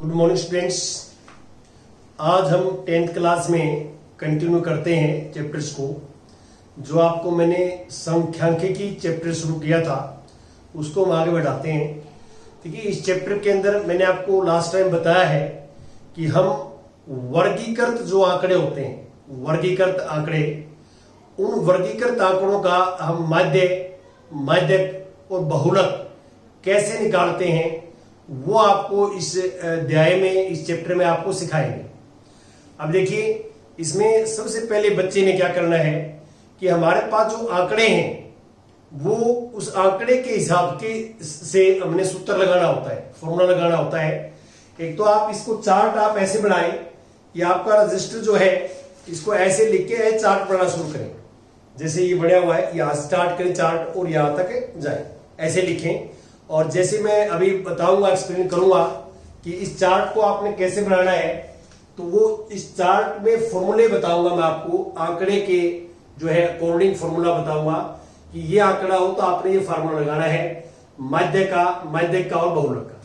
Good morning students. आज हम 10th class में कंटिन्यू करते हैं चैप्टर्स को। जो आपको मैंने सांख्यिकी चैप्टर शुरू किया था उसको हम आगे बढ़ाते हैं। देखिए, इस चैप्टर के अंदर मैंने आपको लास्ट टाइम बताया है कि हम वर्गीकृत जो आंकड़े होते हैं, वर्गीकृत आंकड़े, उन वर्गीकृत आंकड़ों का हम माध्यक और बहुलक कैसे निकालते हैं वो आपको इस अध्याय में, इस चैप्टर में आपको सिखाएंगे। अब देखिए, इसमें सबसे पहले बच्चे ने क्या करना है कि हमारे पास जो आंकड़े हैं वो उस आंकड़े के हिसाब के से हमने सूत्र लगाना होता है, फॉर्मूला लगाना होता है। एक तो आप इसको चार्ट आप ऐसे बनाएं कि आपका रजिस्टर जो है इसको ऐसे लिख के चार्ट बनाना शुरू करें। जैसे ये बढ़िया हुआ है, यहां स्टार्ट करें चार्ट और यहां तक जाए, ऐसे लिखें। और जैसे मैं अभी बताऊंगा, एक्सप्लेन करूंगा कि इस चार्ट को आपने कैसे बनाना है, तो वो इस चार्ट में फॉर्मूले बताऊंगा मैं आपको, आंकड़े के जो है अकॉर्डिंग फॉर्मूला बताऊंगा कि ये आंकड़ा हो तो आपने ये फार्मूला लगाना है माध्यक का और बहुलक का।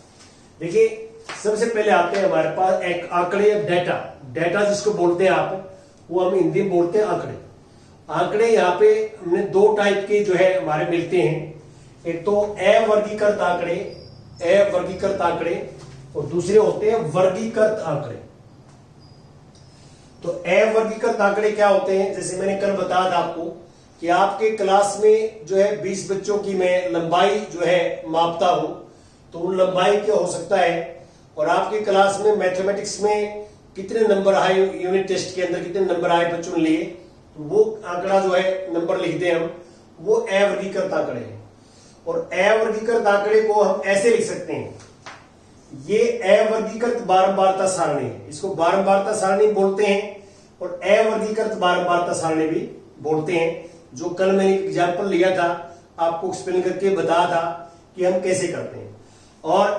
देखिए, सबसे पहले आते हैं हमारे पास एक आंकड़े, डेटा जिसको बोलते हैं आप, वो हम हिंदी में बोलते हैं आंकड़े। आंकड़े यहाँ पे हमने दो टाइप के जो है हमारे मिलते हैं। एक तो अवर्गीकृत आंकड़े और दूसरे होते हैं वर्गीकृत आंकड़े। तो अवर्गीकृत आंकड़े क्या होते हैं? जैसे मैंने कल बताया था आपको कि आपके क्लास में जो है 20 बच्चों की मैं लंबाई जो है मापता हूं, तो उन लंबाई क्या हो सकता है, और आपकी क्लास में मैथमेटिक्स में कितने नंबर आए, यूनिट टेस्ट के अंदर कितने नंबर आए बच्चों ने लिए, तो वो आंकड़ा जो है नंबर लिखते हैं हम, वो अवर्गीकृत आंकड़े हैं। और अवर्गीकृत आंकड़े को हम ऐसे लिख सकते हैं, ये अवर्गीकृत बारंबारता सारणी है, इसको बारंबारता सारणी बोलते हैं और अवर्गीकृत बारंबारता सारणी भी बोलते हैं। जो कल मैंने एग्जांपल लिया था, आपको एक्सप्लेन करके बताया था कि हम कैसे करते हैं। और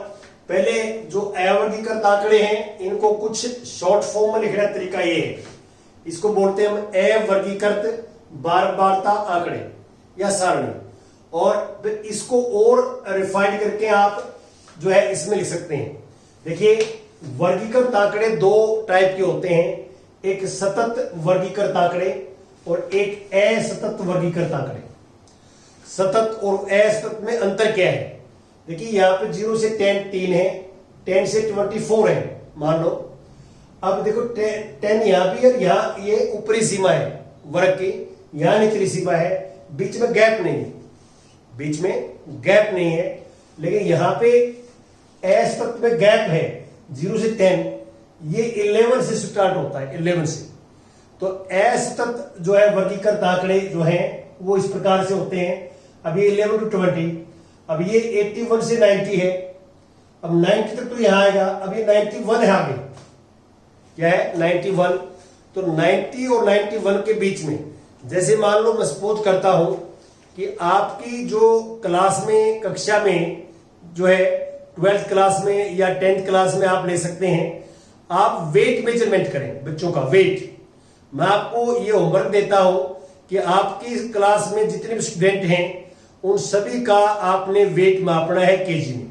पहले जो अवर्गीकृत आंकड़े हैं इनको कुछ शॉर्ट फॉर्म में लिखने का तरीका ये है, इसको बोलते हैं हम अवर्गीकृत बारंबारता आंकड़े या सारणी। और फिर इसको और रिफाइन करके आप जो है इसमें लिख सकते हैं। देखिए, वर्गीकृत आंकड़े दो टाइप के होते हैं, एक सतत वर्गीकृत आंकड़े और एक असतत वर्गीकृत आंकड़े। सतत और असतत में अंतर क्या है? देखिए, यहां पे 0 से 10 3 है, 10 से 24 है मान लो। अब देखो 10 यहां भी है, यहां ये ऊपरी सीमा है वर्ग की, यहां निचली सीमा है, बीच में गैप नहीं है, लेकिन यहां पे असतत में गैप है 0 से 10, ये 11 से स्टार्ट होता है, 11 से। तो असतत जो है वर्गीकृत आंकड़े जो हैं वो इस प्रकार से होते हैं। अब ये 11 to 20, अब ये 81 से 90 है, अब 90 तक तो यहां आएगा, अब ये 91 है आगे, क्या है 91। तो 90 और 91 के बीच में, जैसे मान लो मैं सपोज करता हूं कि आपकी जो क्लास में, कक्षा में जो है 12th क्लास में या 10th क्लास में आप ले सकते हैं, आप वेट मेजरमेंट करें, बच्चों का वेट। मैं आपको ये होमवर्क देता हूं कि आपकी क्लास में जितने भी स्टूडेंट हैं उन सभी का आपने वेट मापना है केजी में।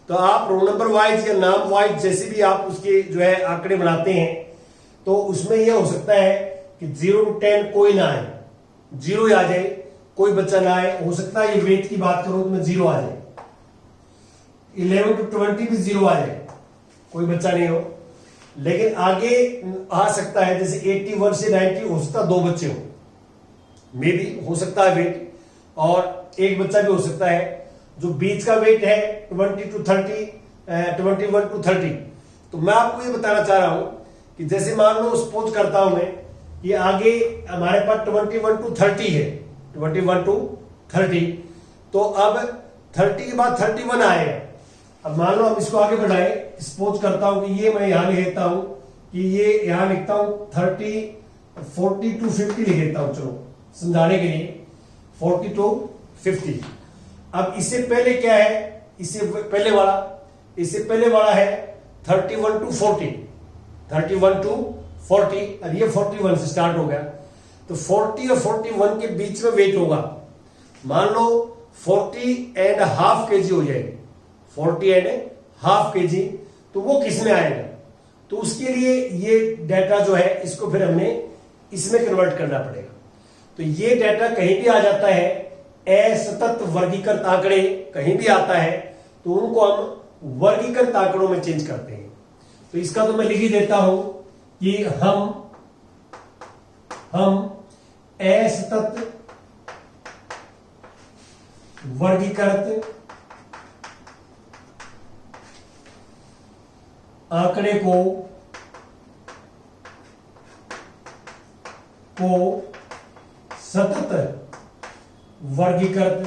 तो आप रोल नंबर वाइज या नाम वाइज जैसे भी आप उसके जो है आंकड़े बनाते हैं, तो उसमें यह हो सकता है कि 0 to 10 कोई ना आए, 0 आ जाए, कोई बच्चा ना आए। हो सकता है ये वेट की बात करो तो मैं 0 आ जाए, 11 to 20 भी 0 आ जाए, कोई बच्चा नहीं हो। लेकिन आगे आ सकता है, जैसे 81 से 90 हो सकता है 2 बच्चे हो, मे भी हो सकता है वेट, और एक बच्चा भी हो सकता है। जो बीच का वेट है 20 to 30, 21 to 30। तो मैं आपको ये बताना चाह रहा हूं कि जैसे मान लो सपोज करता हूं मैं, ये आगे हमारे पास 21 to 30 है, 21 to 30। तो अब 30 के बाद 31 आएगा। अब मान लो हम इसको आगे बढ़ाएं, सपोज करता हूं कि ये मैं यहां लिख देता हूं कि ये यहां लिखता हूं 30, 40 to 50 लिख देता हूं, चलो समझाने के लिए 40 to 50। अब इससे पहले क्या है, इससे पहले वाला है 31 to 40, 31 to 40, और ये 41 से स्टार्ट हो गया। तो 40 और 41 के बीच में वेट होगा, मान लो 40.5 kg हो जाएगी, 40.5 kg। तो वो किस में आएगा? तो उसके लिए ये डाटा जो है इसको फिर हमने इसमें कन्वर्ट करना पड़ेगा। तो ये डाटा कहीं भी आ जाता है, असतत वर्गीकृत आंकड़े कहीं भी आता है तो उनको हम वर्गीकृत आंकड़ों में चेंज करते हैं। तो इसका तो मैं लिख ही देता हूं कि हम असतत वर्गीकृत आंकड़े को सतत वर्गीकृत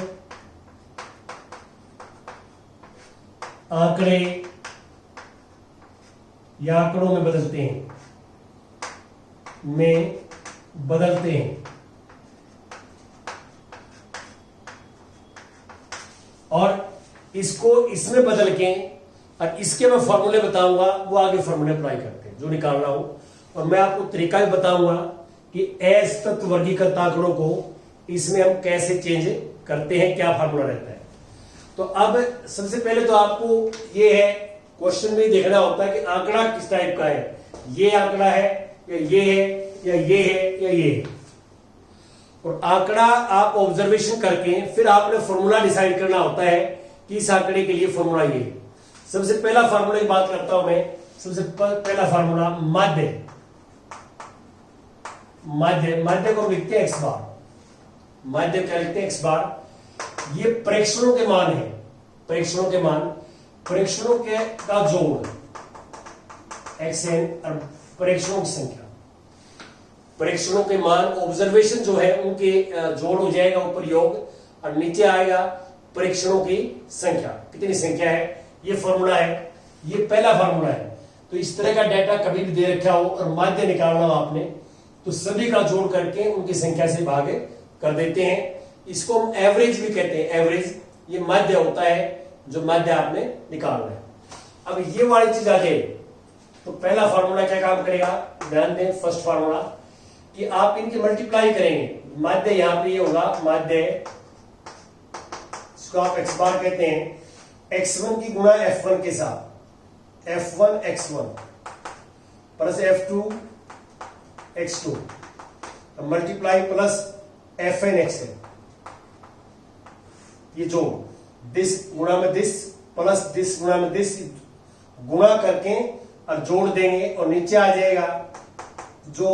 आंकड़े या आंकड़ों में बदलते हैं और इसको इसमें बदल के और इसके मैं फॉर्मूले बताऊंगा, वो आगे फॉर्मूले अप्लाई करते हैं जो निकालना हो। और मैं आपको तरीका भी बताऊंगा कि असतत वर्गीकृत आंकड़ों को इसमें हम कैसे चेंज करते हैं, क्या फार्मूला रहता है। तो अब सबसे पहले तो आपको ये है, क्वेश्चन में देखना होता है कि आंकड़ा किस टाइप का है, ये आंकड़ा है या ये है या ये है या ये है। और आंकड़ा आप ऑब्जर्वेशन करके फिर आपने फॉर्मूला डिसाइड करना होता है कि इस आंकड़े के लिए फॉर्मूला ये है। सबसे पहला फार्मूला की बात करता हूं मैं। सबसे पहला फार्मूला माध्य को लिखते हैं एक्स बार। माध्य क्या लिखते हैं? एक्स बार। ये प्रेक्षणों के मान है, प्रेक्षणों के का जोड़ xn और प्रेक्षणों की संख्या, प्रेक्षणों के मान ऑब्जर्वेशन जो है उनके जोड़ हो जाएगा ऊपर योग, और नीचे आएगा प्रेक्षणों की संख्या, कितनी संख्या है, ये फॉर्मूला है। ये पहला फॉर्मूला है। तो इस तरह का डाटा कभी भी दे रखा हो और माध्य निकालना हो आपने, तो सभी का जोड़ करके उनकी संख्या से भाग कर देते हैं। इसको हम एवरेज भी कहते हैं। एवरेज ये माध्य होता है, जो माध्य आपने निकालना है। अब ये वाली चीज आ जाए तो पहला फॉर्मूला क्या काम करेगा, ध्यान दें। फर्स्ट फॉर्मूला कि आप इनकी मल्टीप्लाई करेंगे। माध्य यहां पे ये होगा, माध्य इसको आप एक्स बार कहते हैं, x1 की गुणा f1 के साथ, f1 x1 plus f2 x2 multiply plus fn xn, ये जो दिस गुणा में दिस प्लस दिस गुणा में दिस, गुणा करके और जोड़ देंगे और नीचे आ जाएगा जो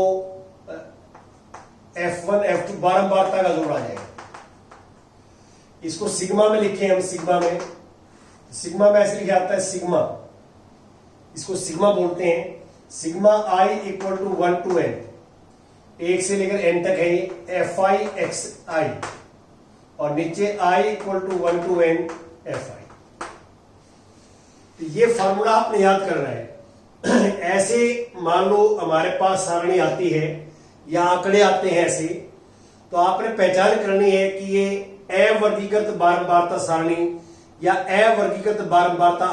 f1 f2 बारंबारता का जोड़ आ जाएगा। इसको सिग्मा में लिखे हम, सिग्मा में ऐसे लिखा जाता है सिग्मा, इसको सिग्मा बोलते हैं। Sigma i equal to 1 to n, 1 से लेकर n तक है ये fi xi, और नीचे i equal to 1 to n fi। तो ये फॉर्मूला आपने याद करना है। ऐसे मान लो हमारे पास सारणी आती है या आंकड़े आते हैं ऐसे, तो आपने पहचान करनी है कि ये अवर्गीकृत बारंबारता सारणी या अवर्गीकृत बारंबारता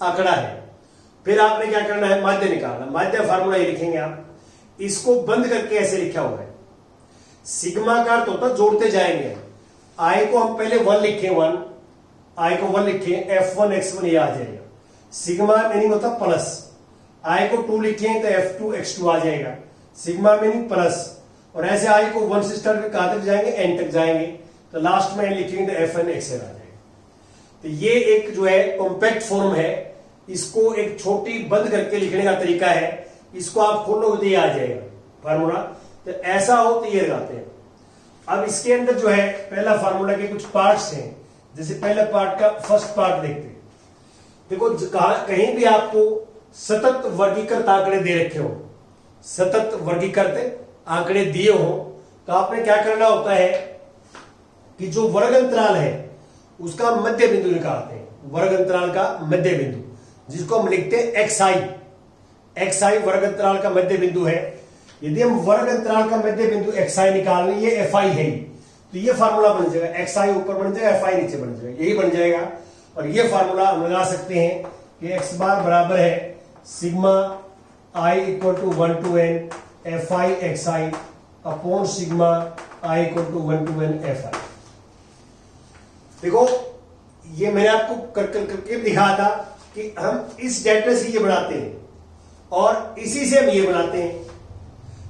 आंकड़ा है। फिर आपने क्या करना है, माध्य निकालना। माध्य फार्मूला ये लिखेंगे आप, इसको बंद करके ऐसे लिखा हुआ है। सिग्मा का अर्थ होता है जोड़ते जाएंगे। आई को हम पहले 1 लिखे, 1 आई को 1 लिखे, f1 x1 ये आ जाएगा। सिग्मा मीनिंग होता प्लस, आई को 2 लिखे तो f2 x2 आ जाएगा। सिग्मा मीनिंग प्लस, और ऐसे आई को 1 से स्टार्ट करके कहां तक जाएंगे, n तक जाएंगे, तो लास्ट में n लिखेंगे तो fn xn आ जाएगा। तो ये एक जो है कॉम्पैक्ट फॉर्म है, इसको एक छोटी बंद करके लिखने का तरीका है। इसको आप खोलोगे तो ये आ जाएगा फार्मूला। तो ऐसा हो तो ये लगाते हैं। अब इसके अंदर जो है पहला फार्मूला के कुछ पार्ट्स हैं। जैसे पहले पार्ट का फर्स्ट पार्ट देखते हैं। देखो कहीं भी आपको सतत वर्गीकृत आंकड़े दे रखे हो, सतत वर्गीकृत आंकड़े दिए हो, तो आपने क्या करना होता है कि जो वर्ग अंतराल है उसका मध्य बिंदु निकालते हैं। वर्ग अंतराल का मध्य बिंदु, जिसको हम लिखते हैं xi वर्ग अंतराल का मध्य बिंदु है। यदि हम वर्ग अंतराल का मध्य बिंदु xi निकाल लें, ये fi है, तो ये फार्मूला बन जाएगा। xi ऊपर बन जाएगा, fi नीचे बन जाएगा, यही बन जाएगा। और ये फार्मूला हम लगा सकते हैं कि x बार बराबर है sigma i equal to 1 to n fi xi upon sigma i equal to 1 to n fi। देखो ये मैंने आपको करके दिखाया था कि हम इस डेटा से ये बनाते हैं और इसी से हम ये बनाते हैं।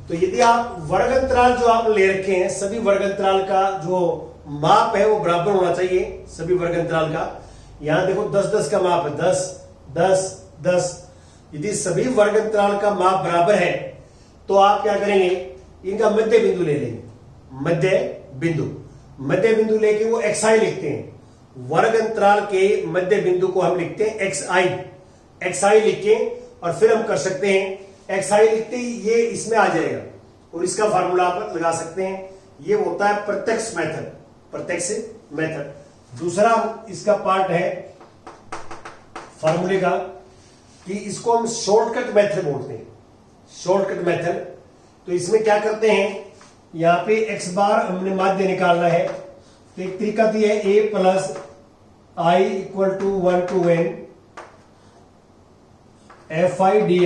तो यदि आप वर्ग अंतराल जो आप ले रखे हैं, सभी वर्ग अंतराल का जो माप है वो बराबर होना चाहिए, सभी वर्ग अंतराल का। यहां देखो 10-10 का माप है, 10 10 10। यदि सभी वर्ग अंतराल का माप बराबर है तो आप क्या करेंगे, इनका मध्य बिंदु ले लेंगे, मध्य बिंदु लेके वो xi लिखते हैं। वर्ग अंतराल के मध्य बिंदु को हम लिखते हैं xi लिख के, और फिर हम कर सकते हैं xi लिखते ही ये इसमें आ जाएगा और इसका फार्मूला आप लगा सकते हैं। ये होता है प्रत्यक्ष मेथड। दूसरा इसका पार्ट है फार्मूले का कि इसको हम शॉर्टकट मेथड बोलते हैं, शॉर्टकट मेथड। तो इसमें क्या करते हैं, यहां पे x बार हमने माध्य निकालना है, तो एक तरीका दिया है a plus i equal to 1 to n fi di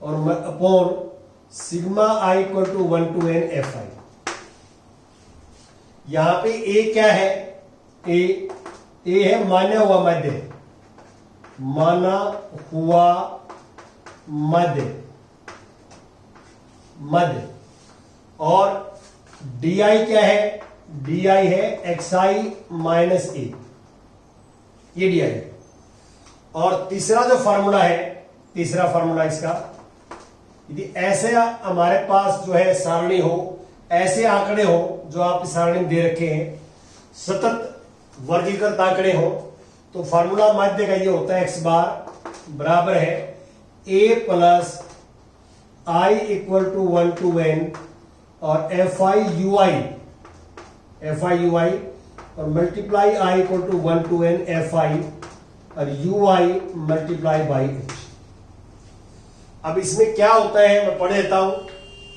और upon sigma i equal to 1 to n fi। यहां पे a क्या है, a है माना हुआ मध्य, और di क्या है, di है xi माइनस a, ये di है। और तीसरा जो फार्मूला है, तीसरा फार्मूला इसका, यदि ऐसे हमारे पास जो है सारणी हो, ऐसे आंकड़े हो जो आप इस सारणी में दे रखे हैं, सतत वर्गीकृत आंकड़े हो, तो फार्मूला माध्य का ये होता है x बार बराबर है a plus i equal to 1 to n और fi ui और multiply i equal to 1 to n fi और ui मल्टीप्लाई बाई h। अब इसमें क्या होता है मैं पढ़ देता हूं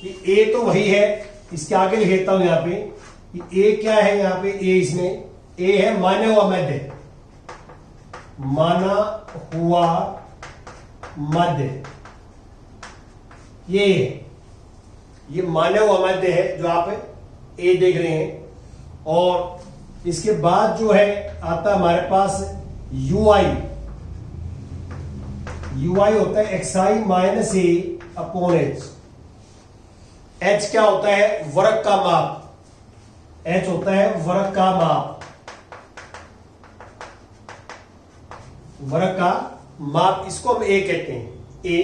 कि a तो वही है, इसके आगे लिख देता हूं यहां पे कि a क्या है, यहां पे a, इसमें a है माना हुआ मध्य, ये माना हुआ मध्य है जो आप a देख रहे हैं। और इसके बाद जो है आता है हमारे पास ui होता है xi minus a upon h। h क्या होता है, वर्ग का माप, h होता है वर्ग का माप, इसको हम a कहते हैं, a।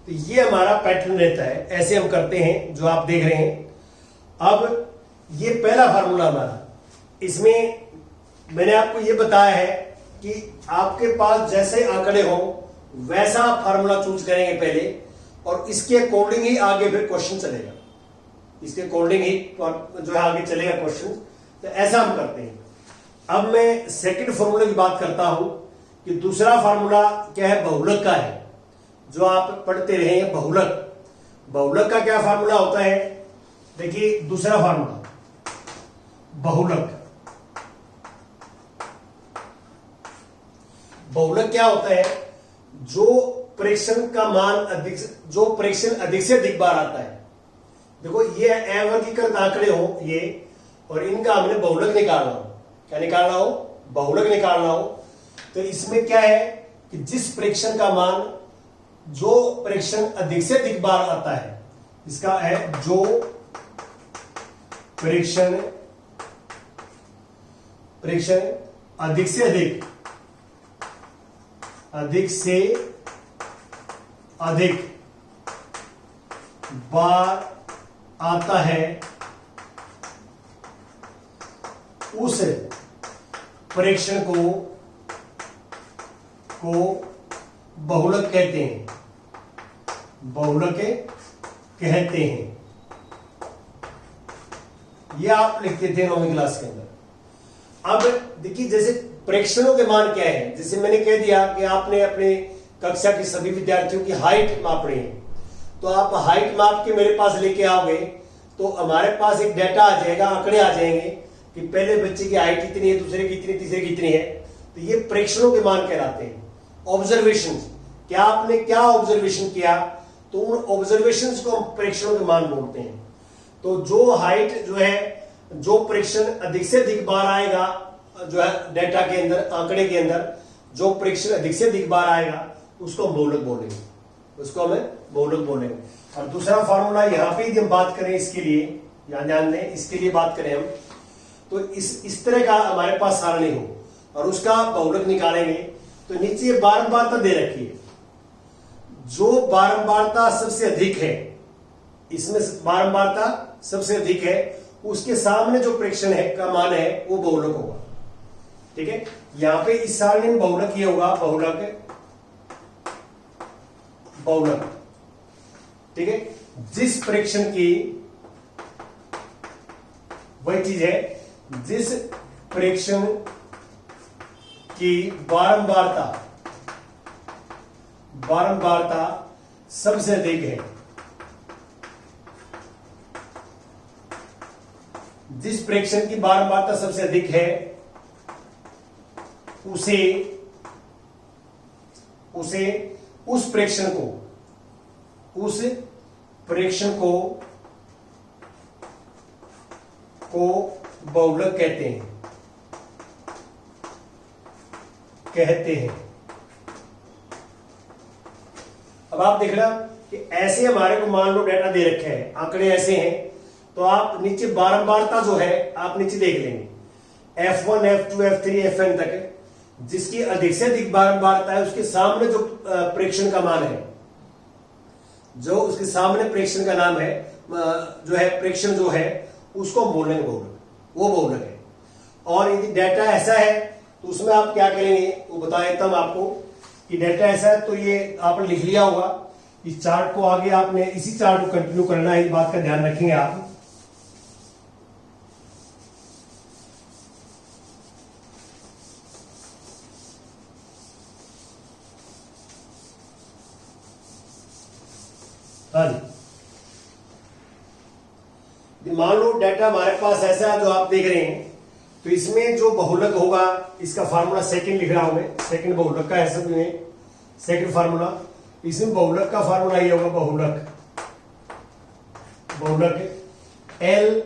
तो ये हमारा पैटर्न रहता है, ऐसे हम करते हैं जो आप देख रहे हैं। अब ये पहला फार्मूला हमारा, इसमें मैंने आपको ये बताया है कि आपके पास जैसे आंकड़े हो वैसा आप फार्मूला चूज करेंगे पहले, और इसके अकॉर्डिंग ही आगे फिर क्वेश्चन चलेगा, इसके अकॉर्डिंग ही जो है आगे चलेगा क्वेश्चन। तो ऐसा हम करते हैं। अब मैं सेकंड फार्मूले की बात करता हूं कि दूसरा फार्मूला क्या है, बहुलक का है, जो आप पढ़ते रहे हैं। बहुलक का क्या फार्मूला होता है, देखिए दूसरा फार्मूला बहुलक क्या होता है, जो प्रेक्षण का मान अधिक, जो प्रेक्षण अधिक से अधिक बार आता है। देखो ये अवर्गीकृत आंकड़े हो ये, और इनका हमने बहुलक निकालना हो, क्या निकालना हो, बहुलक निकालना हो। तो इसमें क्या है कि जिस प्रेक्षण का मान, जो प्रेक्षण अधिक से अधिक बार आता है, इसका है जो प्रेक्षण अधिक से अधिक बार आता है, उस प्रेक्षण को बहुलक कहते हैं, ये आप लिखते थे 9वीं क्लास के अंदर। अब देखिए जैसे प्रेक्षणों के मान क्या है, जैसे मैंने कह दिया कि आपने अपने कक्षा के सभी विद्यार्थियों की हाइट मापनी है, तो आप हाइट माप के मेरे पास लेके आओगे तो हमारे पास एक डाटा आ जाएगा, आंकड़े आ जाएंगे कि पहले बच्चे की हाइट कितनी है, दूसरे की कितनी, तीसरे की कितनी है। तो ये प्रेक्षणों के मान कहलाते हैं। ऑब्जर्वेशन, क्या आपने क्या ऑब्जर्वेशन किया, तो उन ऑब्जर्वेशंस को हम प्रेक्षणों के मान बोलते हैं। तो जो हाइट जो है, जो प्रेक्षण अधिक से अधिक बार आएगा जो है डेटा के अंदर, आंकड़े के अंदर, जो प्रेक्षण अधिक से अधिक बार आएगा उसको हम बहुलक बोलेंगे, उसको हमें बहुलक बोलेंगे। और दूसरा फॉर्मूला यहां पे यदि हम बात करें इसके लिए, यहां ध्यान दें, इसके लिए बात करें हम, तो इस तरह का हमारे पास सारणी हो और उसका बहुलक निकालेंगे तो नीचे बारंबारता दे रखी है, जो बारंबारता सबसे अधिक है, इसमें बारंबारता सबसे अधिक है, उसके सामने जो प्रेक्षण है का मान है वो बहुलक होगा। ठीक है, यहां पे इस सारणी में बहुलक ये होगा, बहुलक बहुलक। ठीक है, जिस प्रेक्षण की, वही चीज है, जिस प्रेक्षण की बारंबारता सबसे अधिक है, जिस प्रेक्षण की बारंबारता सबसे अधिक है उसे उस प्रेक्षण को बहुलक कहते हैं। अब आप देखना कि ऐसे हमारे को मान लो डेटा दे रखे हैं, आंकड़े ऐसे हैं, तो आप नीचे बारंबारता जो है आप नीचे देख लेंगे, F1 F2 F3 Fn तक, जिसकी अधिक से अधिक बारंबारता है उसके सामने जो प्रेक्षण का मान है, जो उसके सामने प्रेक्षण का नाम है, जो है प्रेक्षण जो है उसको हम बोलेंगे बहुलक, वो बहुलक है। और यदि डेटा ऐसा है तो उसमें आप क्या करेंगे वो बता देता हूं आपको कि डेटा ऐसा है, तो ये आपने लिख लिया होगा, इस चार्ट को आगे आपने इसी चार्ट को कंटिन्यू करना है, इस बात का ध्यान रखेंगे आप। हाँ जी, मान लो डेटा हमारे पास ऐसा है जो आप देख रहे हैं, तो इसमें जो बहुलक होगा इसका फार्मूला सेकंड लिख रहा हूं मैं, सेकंड बहुलक का है सब में, सेकंड फार्मूला, इसमें बहुलक का फार्मूला ये होगा, बहुलक L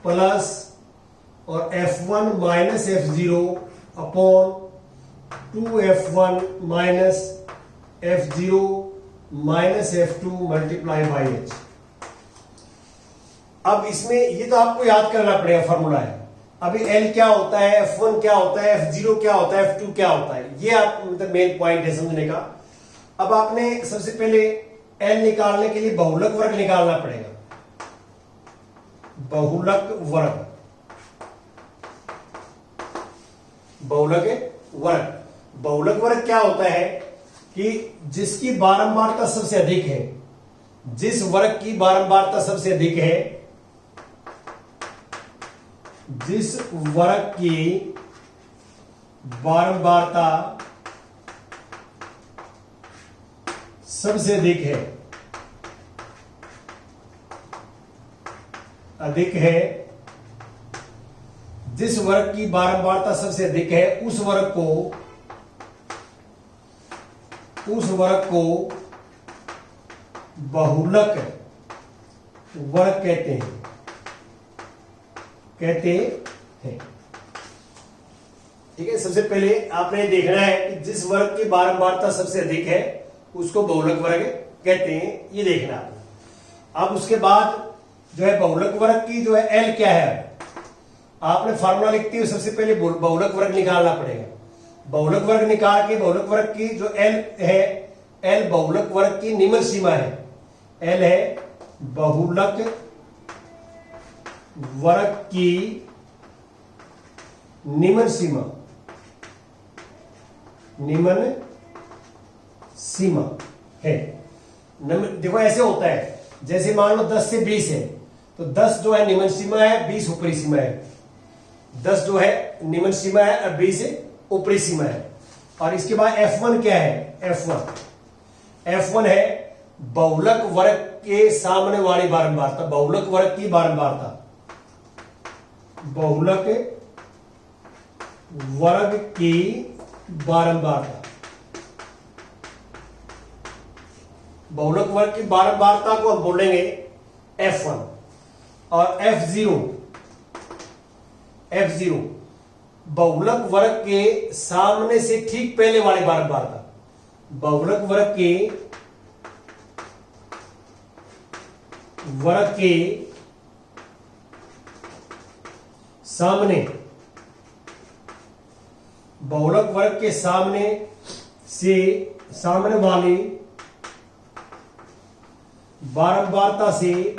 प्लस और F1 minus F0 upon 2F1 minus F0 minus F2 multiply by H। अब इसमें ये तो आपको याद करना पड़ेगा फार्मूला है, अभी L क्या होता है, F1 क्या होता है, F0 क्या होता है, F2 क्या होता है, ये आप मतलब मेन पॉइंट है समझने का। अब आपने सबसे पहले L निकालने के लिए बहुलक वर्ग निकालना पड़ेगा, बहुलक वर्ग, बहुलक वर्ग क्या होता है कि जिसकी बारंबारता सबसे अधिक है, जिस वर्ग की बारंबारता सबसे अधिक है, जिस वर्ग की बारंबारता सबसे अधिक है, जिस वर्ग की बारंबारता सबसे अधिक है उस वर्ग को बहुलक वर्ग कहते हैं। ठीक है, सबसे पहले आपने देखना है कि जिस वर्ग की बारंबारता सबसे अधिक है उसको बहुलक वर्ग कहते हैं, ये देखना है। अब उसके बाद जो है बहुलक वर्ग की जो है L क्या है, आपने फार्मूला लिखते हुए सबसे पहले बहुलक वर्ग निकालना पड़ेगा। बहुलक वर्ग निकाल के बहुलक वर्ग की जो L है, L बहुलक वर्ग की निम्न सीमा है, L है बहुलक वर्ग की निम्न सीमा है। देखो ऐसे होता है, जैसे मान लो 10 से 20 है, तो 10 जो है निम्न सीमा है, 20 ऊपरी सीमा है। 10 जो है निम्न सीमा है और 20 ऊपरी सीमा है। और इसके बाद F1 क्या है, F1 है बहुलक वर्ग के सामने वाली बारंबारता, बहुलक वर्ग की बारंबारता, बहुलक वर्ग की बारंबारता, बहुलक वर्ग की बारंबारता को हम बोलेंगे F1। और F0 बहुलक वर्ग के सामने से ठीक पहले वाली बारंबारता, बहुलक वर्ग के सामने, बहुलक वर्ग के सामने से सामने वाली बारंबारता से,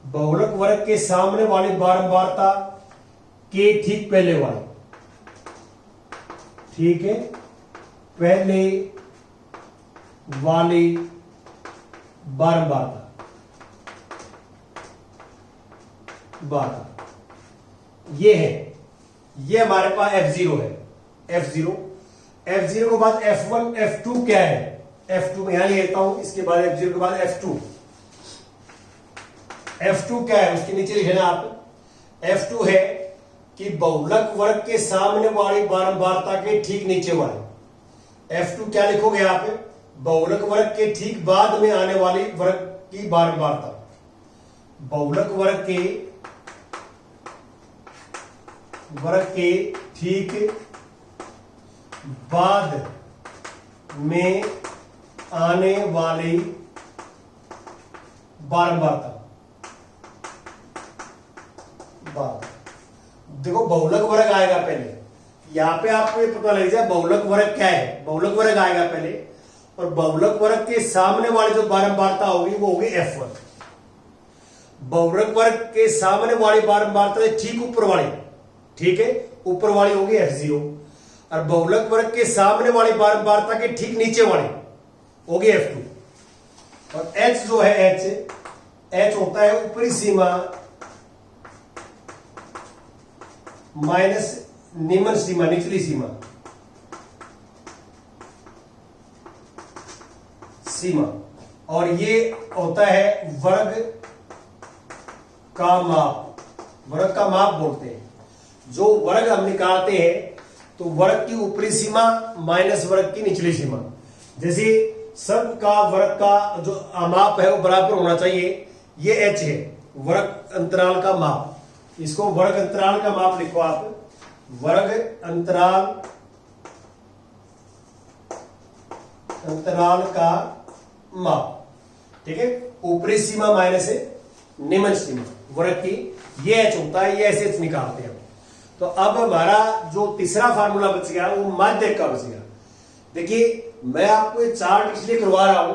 बहुलक वर्ग के सामने वाली बारंबारता के ठीक पहले वाले, ठीक है, पहले वाली बारंबारता, ये है, ये हमारे पास F0 है, F0 के बाद F1 F2 क्या है, F2 में यहां लेता हूं, इसके बाद F0 के बाद F2 क्या है उसके नीचे लिखना आप, F2 है कि बहुलक वर्ग के सामने वाली बारंबारता के ठीक नीचे वाले, F2 क्या लिखोगे आप, बहुलक वर्ग के ठीक बाद में आने वाली वर्ग की बारंबारता, बहुलक वर्ग के ठीक बाद में आने वाली बारंबारता, देखो बहुलक वर्ग आएगा पहले, यहां पे आपको ये पता लग जाए बहुलक वर्ग क्या है, बहुलक वर्ग आएगा पहले, और बहुलक वर्ग के सामने वाली जो बारंबारता होगी वो होगी F1, बहुलक वर्ग के सामने वाली बारंबारता ठीक ऊपर वाली, ठीक है, ऊपर वाली होगी F0, और बहुलक वर्ग के सामने वाली बारंबारता के ठीक नीचे वाली होगी F2, और H जो है H होता है ऊपरी सीमा माइनस निम्न सीमा, निचली सीमा, और ये होता है वर्ग का माप, वर्ग का माप बोलते हैं, जो वर्ग हम निकालते हैं तो वर्ग की ऊपरी सीमा माइनस वर्ग की निचली सीमा, जैसे सब का वर्ग का जो माप है वो बराबर होना चाहिए, ये H है वर्ग अंतराल का माप, इसको वर्ग अंतराल का माप लिखो आप, वर्ग अंतराल का माप, ठीक है, ऊपरी सीमा माइनस निम्न सीमा वर्ग की, ये H होता है, ये ऐसे निकालते हैं। तो अब हमारा जो तीसरा फार्मूला बच गया वो माध्यक का बच गया। देखिए मैं आपको ये चार्ट इसलिए करवा रहा हूं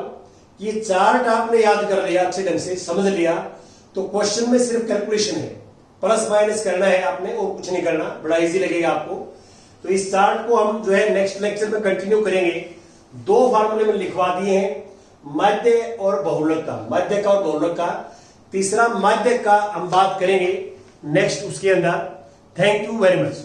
कि ये चार्ट आपने याद कर लिया, अच्छे ढंग से समझ लिया, तो क्वेश्चन में सिर्फ कैलकुलेशन है, प्लस माइनस करना है आपने और कुछ नहीं करना, बड़ा इजी लगेगा आपको। तो इस चार्ट को हम जो है नेक्स्ट लेक्चर में कंटिन्यू करेंगे। दो फार्मूले में लिखवा दिए हैं, माध्य और बहुलक का, माध्य का और बहुलक का। तीसरा माध्य का हम बात करेंगे नेक्स्ट उसके अंदर। Thank you very much.